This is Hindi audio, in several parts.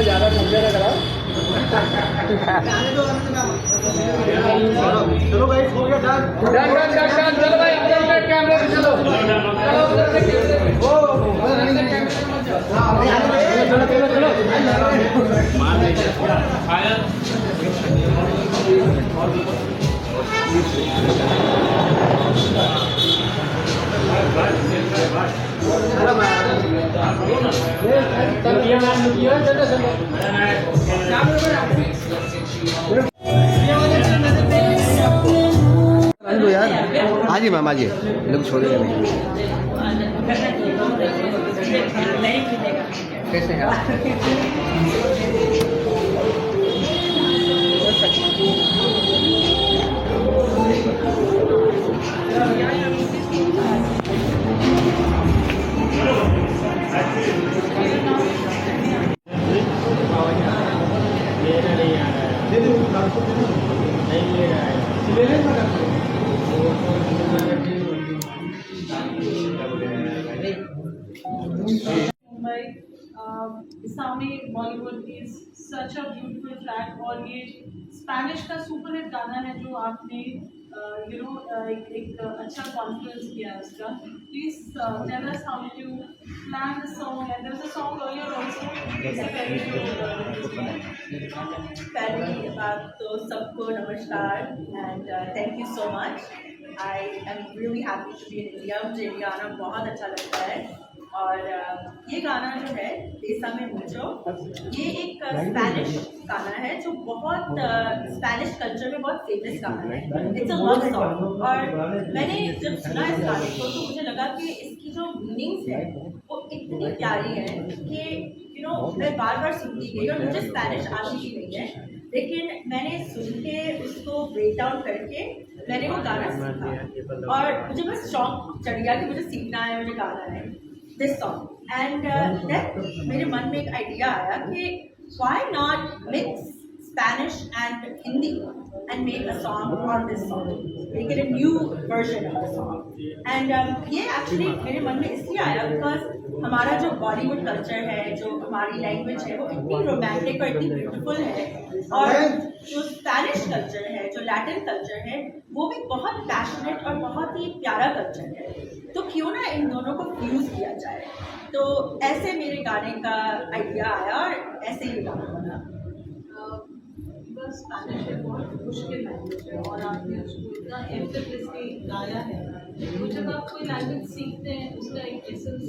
ज़्यादा समझे ना करा। चलो भाई हो गया डन चलो भाई अंदर कैमरे से चलो चलो उधर से कैमरे ओ चलो चलो चलो मार दे आया यार आज ही मैम आज ही लोग छोड़ेंगे नहीं कैसे है Islamic Bollywood is such a beautiful track और ये स्पेनिश का सुपर हिट गाना है जो आपने एक अच्छा कॉन्फ्रेंस किया उसका. Please tell us how did you plan the song and there was a song earlier also. पहली बात तो सबको नमस्कार and thank you so much. I am really happy to be in India. मुझे ये गाना बहुत अच्छा लगता है और ये गाना जो है Bésame Mucho ये एक स्पेनिश गाना है जो बहुत स्पेनिश कल्चर में बहुत फेमस गाना है. इट्स अ लव सॉन्ग और मैंने जब सुना इस गाने को तो मुझे लगा कि इसकी जो मीनिंग्स है वो इतनी प्यारी है कि मैं बार बार सुनती गई और मुझे स्पेनिश आती ही नहीं है लेकिन मैंने सुन के उसको ब्रेक डाउन करके मैंने वो गाना सीखा और मुझे बस शौक चढ़ गया कि मुझे सीखना है मुझे गाना है this song and then मेरे मन में एक आइडिया आया कि why not mix Spanish and Hindi and make a song on this song, make it a new version of the song and ये actually मेरे मन में इसलिए आया because हमारा जो बॉलीवुड कल्चर है जो हमारी लैंग्वेज है वो इतनी रोमांटिक और इतनी ब्यूटीफुल है और जो स्पेनिश कल्चर है जो लैटिन कल्चर है वो भी बहुत पैशनेट और बहुत ही प्यारा कल्चर है तो क्यों ना इन दोनों को फ्यूज किया जाए तो ऐसे मेरे गाने का आइडिया आया और ऐसे ही गाना बना. स्पेनिश है बहुत मुश्किल लैंग्वेज है और आपने उसको इतना एफर्टलेसली गाया है तो जब आप कोई लैंग्वेज सीखते हैं उसका एक एसेंस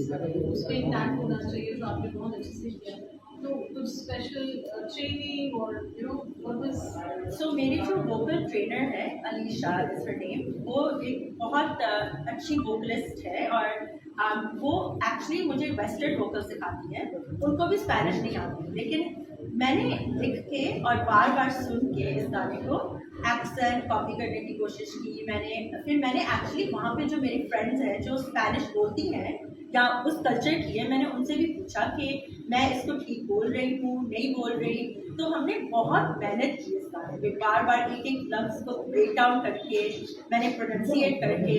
उसमें इंटैक्ट होना चाहिए जो आपने बहुत अच्छे से किया तो कुछ स्पेशल ट्रेनिंग और व्हाट वाज सो मेरी जो वोकल ट्रेनर है अलीशा इज हर नेम वो एक बहुत अच्छी वोकलिस्ट है और वो एक्चुअली मुझे वेस्टर्न वोकल सिखाती है उनको भी स्पेनिश नहीं आती लेकिन मैंने लिख के और बार बार सुन के इस गाने को एक्सेंट कॉपी करने की कोशिश की फिर मैंने एक्चुअली वहाँ पे जो मेरी फ्रेंड्स हैं जो स्पेनिश बोलती हैं या उस कल्चर की है मैंने उनसे भी पूछा कि मैं इसको ठीक बोल रही हूँ नहीं बोल रही तो हमने बहुत मेहनत की इस गाने में बार बार एक एक लफ्ज़ को ब्रेक डाउन करके मैंने प्रोनाउंसिएट करके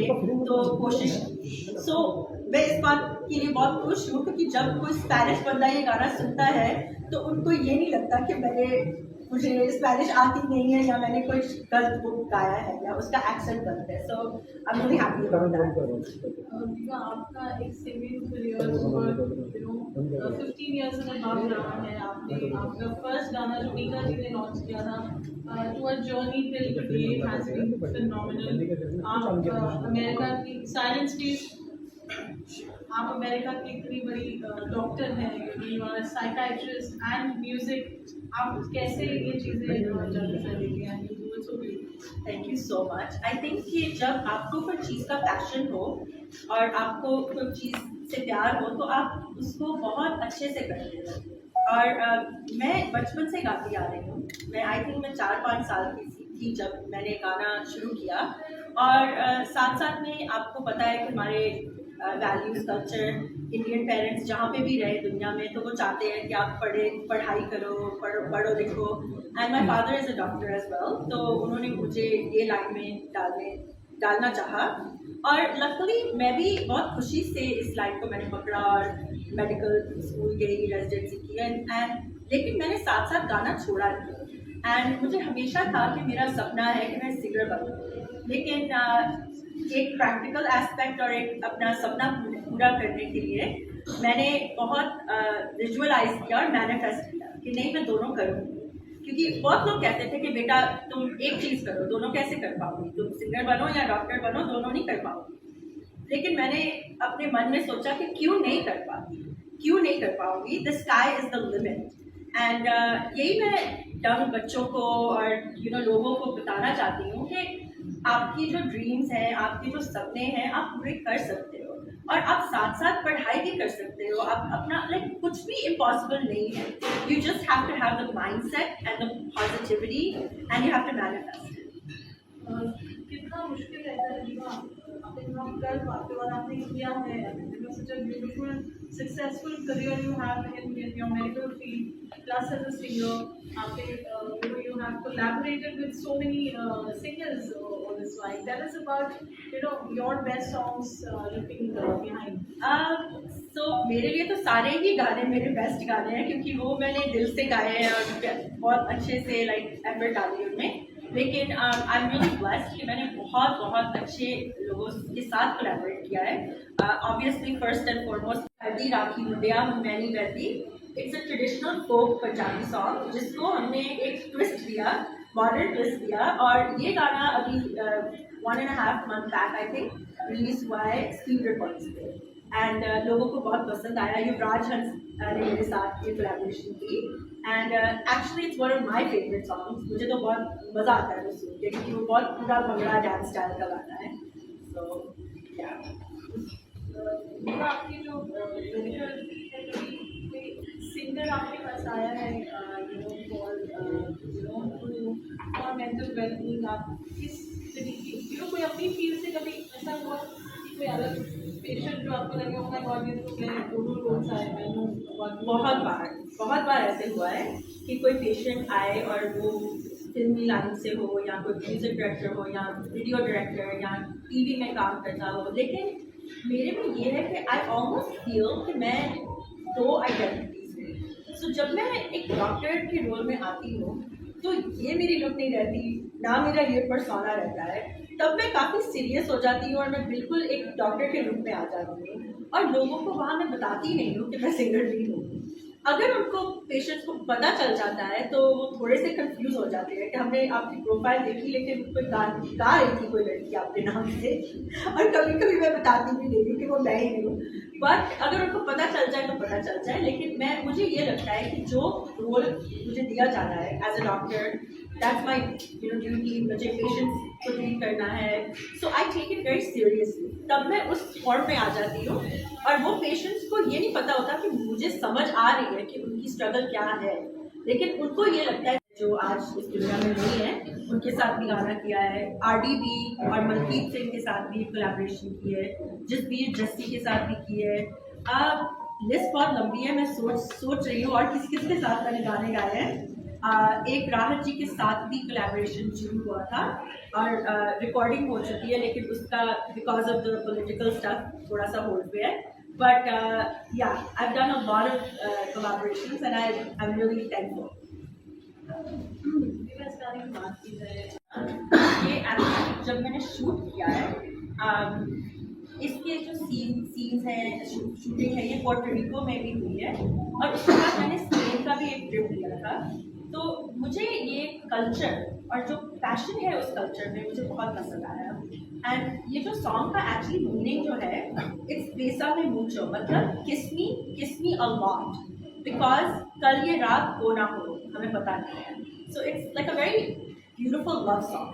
तो कोशिश की सो मैं इस बात के लिए बहुत खुश हूँ क्योंकि जब कोई स्पेनिश बंदा ये गाना सुनता है तो उनको ये नहीं लगता कि मुझे स्पेनिश आती नहीं है या मैंने कोई गलत बुक गाया है या उसका एक्सेंट गलत है so I am really happy about that. आपका एक सिंगिंग करियर 15 इयर्स में बात रहा है आपने आपका फर्स्ट गाना जो मीका जी ने लॉन्च किया था to a journey till today has been phenomenal. आप अमेरिका की साइलेंस स्टेज आप अमेरिका की इतनी बड़ी डॉक्टर हैं you are psychiatrist and music आप कैसे ये चीज़ें जल्दी से लेके आएंगे. Thank you so much. I think कि जब आपको कोई चीज़ का पैशन हो और आपको कोई चीज़ से प्यार हो तो आप उसको बहुत अच्छे से करते हैं और मैं बचपन से गाती आ रही हूँ. मैं आई थिंक मैं 4-5 साल की थी जब मैंने गाना शुरू किया और साथ साथ में आपको पता है कि हमारे वैल्यूज़ कल्चर इंडियन पेरेंट्स जहाँ पे भी रहे दुनिया में तो वो चाहते हैं कि आप पढ़ाई करो पढ़ो लिखो and my father is a doctor as well तो उन्होंने मुझे ये लाइन में डालना चाहा और लकीली मैं भी बहुत खुशी से इस लाइन को मैंने पकड़ा और मेडिकल स्कूल गई, रेजिडेंसी की एंड लेकिन मैंने साथ साथ गाना छोड़ा नहीं एंड मुझे हमेशा था कि मेरा सपना है कि मैं सिंगर बनूँ, लेकिन एक प्रैक्टिकल एस्पेक्ट और एक अपना सपना पूरा करने के लिए मैंने बहुत विजुअलाइज किया और मैनिफेस्ट किया कि नहीं मैं दोनों करूँगी, क्योंकि बहुत लोग कहते थे कि बेटा तुम एक चीज़ करो, दोनों कैसे कर पाओगी, तुम सिंगर बनो या डॉक्टर बनो, दोनों नहीं कर पाओगी। लेकिन मैंने अपने मन में सोचा कि क्यों नहीं कर पाऊंगी, the sky is the limit and यही मैं यंग बच्चों को और लोगों को बताना चाहती हूँ कि आपकी जो ड्रीम्स हैं, आपके जो सपने हैं, आप पूरे कर सकते हो और आप साथ साथ पढ़ाई भी कर सकते हो। आप अपना कुछ भी इम्पॉसिबल नहीं है, you just have to have the mindset and the positivity and you have to manifest it. कितना मुश्किल रहता है जीवा आप इतना कर पाते हो और आपने किया है, such a beautiful successful career you have in your medical field plus as a singer. आपने you have collaborated with so many singers on this line. Tell us about your best songs looking behind. So मेरे लिए तो सारे ही गाने मेरे बेस्ट गाने हैं क्योंकि वो मैंने दिल से गाए हैं और बहुत अच्छे से एफर्ट डाली उनमें। लेकिन आई एम रियली ब्लेस्ड कि मैंने बहुत बहुत अच्छे लोगों के साथ कोलैबोरेट किया है। ऑब्वियसली फर्स्ट एंड फॉरमोस्ट हल्दी राखी मुंडिया मैनी वैदी, it's a traditional folk Punjabi song जिसको हमने एक ट्विस्ट दिया, मॉडर्न ट्विस्ट दिया और ये गाना अभी 1.5 month back I think release हुआ है स्क्रीन रिकॉर्ड्स पे एंड लोगों को बहुत पसंद आया। युवराज हंस ने मेरे साथ ये कोलैबोरेशन की and actually it's one of my favourite songs. मुझे तो बहुत मज़ा आता है वो सुन के क्योंकि वो बहुत पूरा भंगड़ा डांस स्टाइल का गाना है। सो आपकी जो सिंगर आपके पास आया है फॉर मेंटल वेलबींग, आप किस तरीके कोई अपनी फील्ड से कभी ऐसा हुआ कि कोई अलग पेशेंट जो आपको लगे होगा गॉड ये तो मेरे दोनों रोल्स आए मैंने बहुत बार ऐसे हुआ है कि कोई पेशेंट आए और वो फिल्मी लाइन से हो या कोई म्यूजिक डायरेक्टर हो या वीडियो डायरेक्टर या टीवी में काम करता हो, लेकिन मेरे में ये है कि आई ऑलमोस्ट फील कि मैं दो आइडेंटिटीज हूँ। सो जब मैं एक डॉक्टर के रोल में आती हूँ तो ये मेरी लुक नहीं रहती, ना मेरा ये पर्सोना रहता है, तब मैं काफ़ी सीरियस हो जाती हूँ और मैं बिल्कुल एक डॉक्टर के रूप में आ जाती हूँ और लोगों को वहाँ मैं बताती नहीं हूँ कि मैं सिंगर भी हूँ। अगर उनको पेशेंट्स को पता चल जाता है तो वो थोड़े से कंफ्यूज हो जाते हैं कि हमने आपकी प्रोफाइल देखी लेकिन कोई गा रही थी कोई लड़की आपके नाम से और कभी कभी मैं बताती भी नहीं हूँ कि वो मैं ही नहीं हूँ। बट अगर उनको पता चल जाए तो पता चल जाए, लेकिन मुझे ये लगता है कि जो रोल मुझे दिया जाना है as a doctor, that's my duty, मुझे पेशेंट्स को ट्रीट करना है, so I take it very seriously. तब मैं उस फॉर्म में आ जाती हूँ और वो पेशेंट्स को ये नहीं पता होता कि मुझे समझ आ रही है कि उनकी स्ट्रगल क्या है, लेकिन उनको ये लगता है जो आज इस दुनिया में नहीं है उनके साथ भी गाना किया है। RDB और मलकीत सिंह के साथ भी कोलैबोरेशन की है, जसबीर जस्सी के साथ भी की है। लिस्ट बहुत लंबी है, मैं सोच रही हूँ और किस के साथ मैंने गाने गाए हैं। एक राहत जी के साथ भी कोलैबोरेशन शुरू हुआ था और रिकॉर्डिंग हो चुकी है, लेकिन उसका because of the political stuff थोड़ा सा होल्ड पे है। But I've done a lot of collaborations and I'm really thankful. बात की जाए ये एक्चुअली जब मैंने शूट किया है, इसके जो सीन्स हैं, शूटिंग है, ये पोर्टो रिको में भी हुई है और उसके बाद मैंने स्पेन का भी एक ट्रिप लिया था। तो मुझे ये कल्चर और जो पैशन है उस कल्चर में मुझे बहुत पसंद आया एंड ये जो सॉन्ग का एक्चुअली मीनिंग जो है इट्स बेसा में मुचो, मतलब किस मी अ लॉट, बिकॉज कल ये रात हो ना हो हमें पता नहीं है। So it's like a very beautiful love song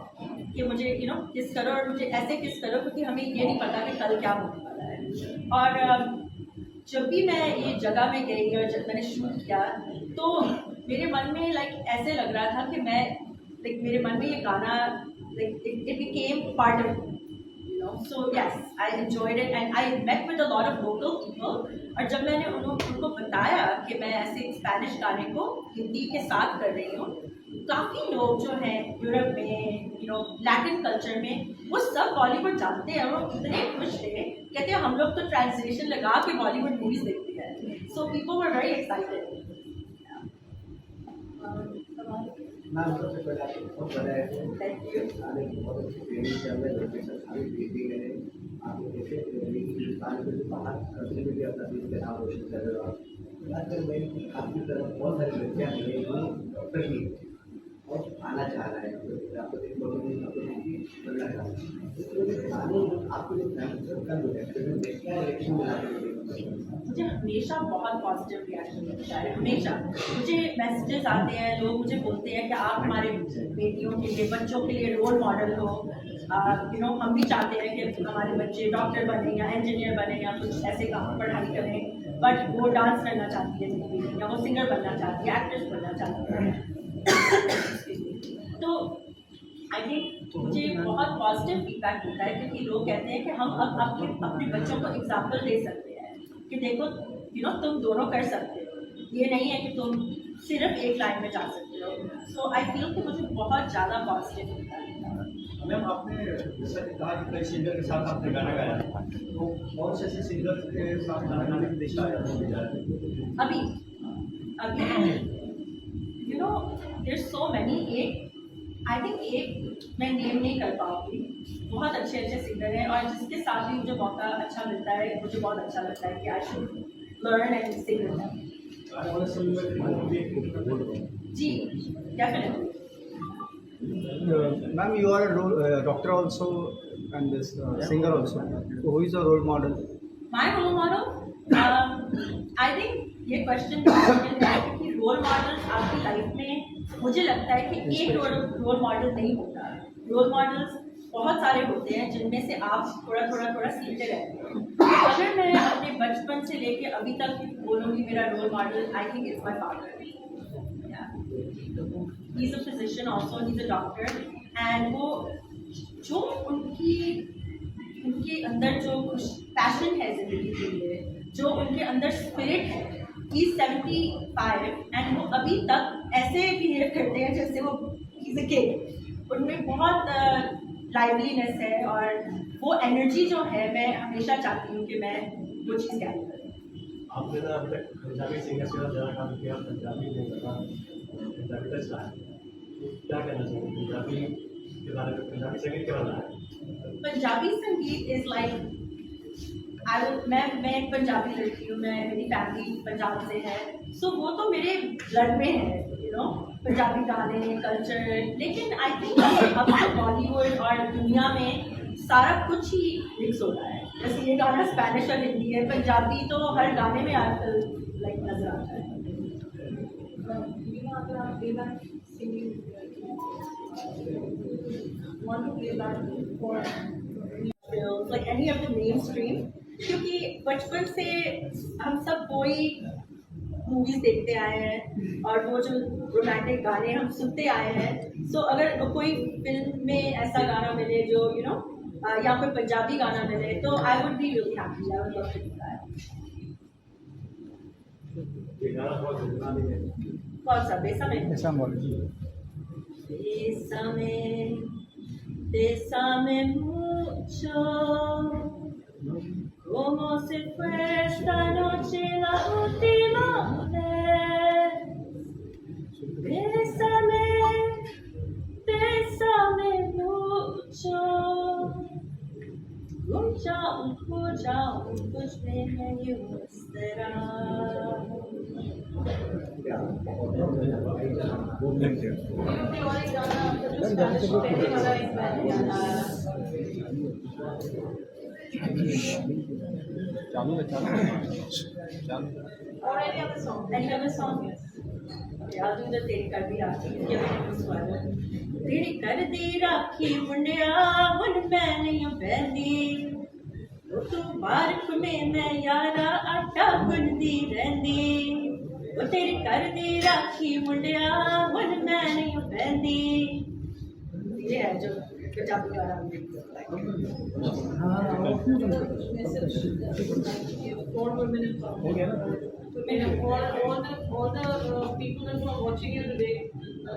कि मुझे किस करो और मुझे ऐसे किस करो क्योंकि हमें ये नहीं पता कि कल क्या होने वाला है। और जब भी मैं ये जगह में गई और जब मैंने शूट किया तो मेरे मन में ऐसे लग रहा था कि मैं मेरे मन में ये गाना it became part of So yes, I enjoyed it and I met with a lot of local people. और जब मैंने उनको बताया कि मैं ऐसे स्पेनिश गाने को हिंदी के साथ कर रही हूँ, काफ़ी लोग जो हैं यूरोप में, लैटिन कल्चर में, वो सब बॉलीवुड जानते हैं और वो इतने खुश थे, कहते हैं हम लोग तो ट्रांसलेशन लगा के बॉलीवुड मूवीज देखते हैं. So people were very excited. Ma'am सबसे पहले आपको बहुत बधाई हो. Thank you. आने की बहुत अच्छी ट्रेनिंग चल रही है, लोकेशन सारी भेज दी गई है. आपको जैसे हिंदुस्तान के बाहर कंट्री में भी अपना देश का नाम रोशन कर रहे हो आप. आजकल मैं आपकी तरफ बहुत सारी लड़कियाँ मिले जो डॉक्टर ही और आना चाह रहा है, आपको बनना चाह रहा है. आपको जो कैंसर का जो रिएक्शन मिला मुझे हमेशा बहुत पॉजिटिव रिएक्शन मिलता है. हमेशा मुझे मैसेजेस आते हैं, लोग मुझे बोलते हैं कि आप हमारे बेटियों के लिए, बच्चों के लिए रोल मॉडल हो. हम भी चाहते हैं कि हमारे बच्चे डॉक्टर बने या इंजीनियर बने या कुछ ऐसे काम पढ़ाई करें, बट वो डांस करना चाहती है मेरी बेटी, या वो सिंगर बनना चाहती है, एक्ट्रेस बनना चाहती है. तो आई थिंक मुझे बहुत पॉजिटिव फीडबैक मिलता है, क्योंकि लोग कहते हैं कि हम अब अपने बच्चों को एग्जाम्पल दे सकते हैं कि देखो तुम दोनों कर सकते हो. ये नहीं है कि तुम सिर्फ एक लाइन में जा सकते हो. सो आई फील कि मुझे बहुत ज़्यादा पॉजिटिव मिलता है. मैम आपने जैसा कि कहा कि कई सिंगर के साथ आपने गाना गाया, तो कौन से ऐसे सिंगर के साथ गाना गाने की दिशा है? अभी there's so many. I think एक मैं नेम नहीं कर पाऊँगी. बहुत अच्छे अच्छे सिंगर हैं और जिसके साथ भी मुझे मौका अच्छा मिलता है, मुझे बहुत अच्छा लगता है कि I should learn and sing with them. जी definitely. Ma'am, you are a doctor also and this singer also. So who is your role model? My role model, I think ये क्वेश्चन है कि रोल मॉडल्स आपकी लाइफ में, मुझे लगता है कि एक रोल मॉडल नहीं होता. रोल मॉडल्स बहुत सारे होते हैं जिनमें से आप थोड़ा सीखते रहते हैं. अगर मैं अपने बचपन से लेके अभी तक बोलूँगी मेरा role model, I think it's my father. He is a physician also, he is a doctor. And वो जो उनके अंदर जो पैशन है जिंदगी के लिए, जो उनके अंदर स्पिरिट है. ही इज 75 एंड वो अभी तक ऐसे बिहेव करते हैं जैसे वो ही इज अ किड. उनमें बहुत लाइवलीनेस है और वो एनर्जी जो है, मैं हमेशा चाहती हूँ कि मैं वो चीज़ कैरी करूँ. आपने ना अब तक पंजाबी सिंगर से ज़्यादा काम किया, पंजाबी में लगा, पंजाबी टच रहा है, क्या कहना चाहिए पंजाबी के बारे में? पंजाबी संगीत क्या रहा है? पंजाबी संगीत इज़ लाइक, मैं एक पंजाबी लड़की हूँ, मेरी फैमिली पंजाब से है. सो वो तो मेरे ब्लड में है, पंजाबी गाने, कल्चर. लेकिन आई थिंक अब तो बॉलीवुड और दुनिया में सारा कुछ ही मिक्स हो रहा है. जैसे ये गाना स्पेनिश और हिंदी है, पंजाबी तो हर गाने में आजकल लाइक नजर आता है. Like any of the mainstream, क्योंकि बचपन से हम सब कोई मूवीज देखते आए हैं और वो जो रोमांटिक गाने हम सुनते आए हैं. सो अगर कोई फिल्म में ऐसा गाना मिले जो या कोई पंजाबी गाना मिले, तो I would be really happy. I would love to do that. ये गाना बहुत गुनगुनाने में कौन सा? बेसमे. Bésame mucho, como si fuera esta noche la última vez. Bésame, bésame mucho, mucho, कुछ दिन यूं तेरा. Or any other song? Any other song? Okay, I'll do the तेरी कर दी राखी. तेरी कर दी राखी मुंडिया, हुन मैं नहीं बहंदी. वो तू बारिश में मैं यारा आटा गुनदी रहंदी. वो तेरी कर दी राखी मुंडिया, हुन मैं नहीं बहंदी. ये है जो पंजाबी गाना for women empowerment. All the people that are watching you today,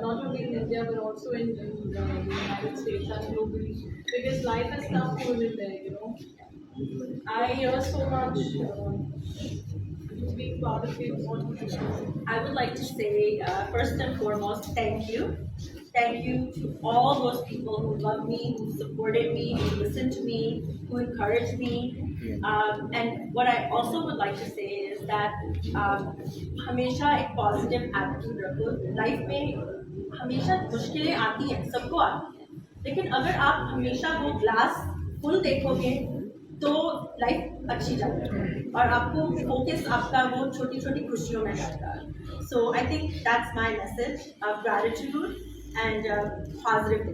not only in India but also in the United States and globally, because life is tough for women there. You know, I hear so much. Being part of it, what would you say? I would like to say, first and foremost, thank you. Thank you to all those people who love me, who supported me, who listened to me, who encouraged me. And what I also would like to say is that हमेशा एक पॉजिटिव एटीट्यूड रखो. लाइफ में हमेशा मुश्किलें आती हैं, सबको आती हैं, लेकिन अगर आप हमेशा वो ग्लास फुल देखोगे तो लाइफ अच्छी जाती है और आपको फोकस आपका वो छोटी छोटी खुशियों में जाता है. So I think that's my message of gratitude and positive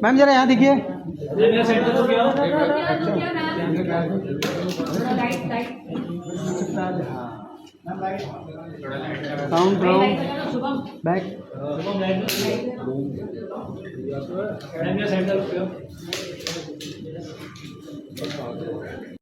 ma'am जरा यहाँ देखिए. Sound back. सेंटर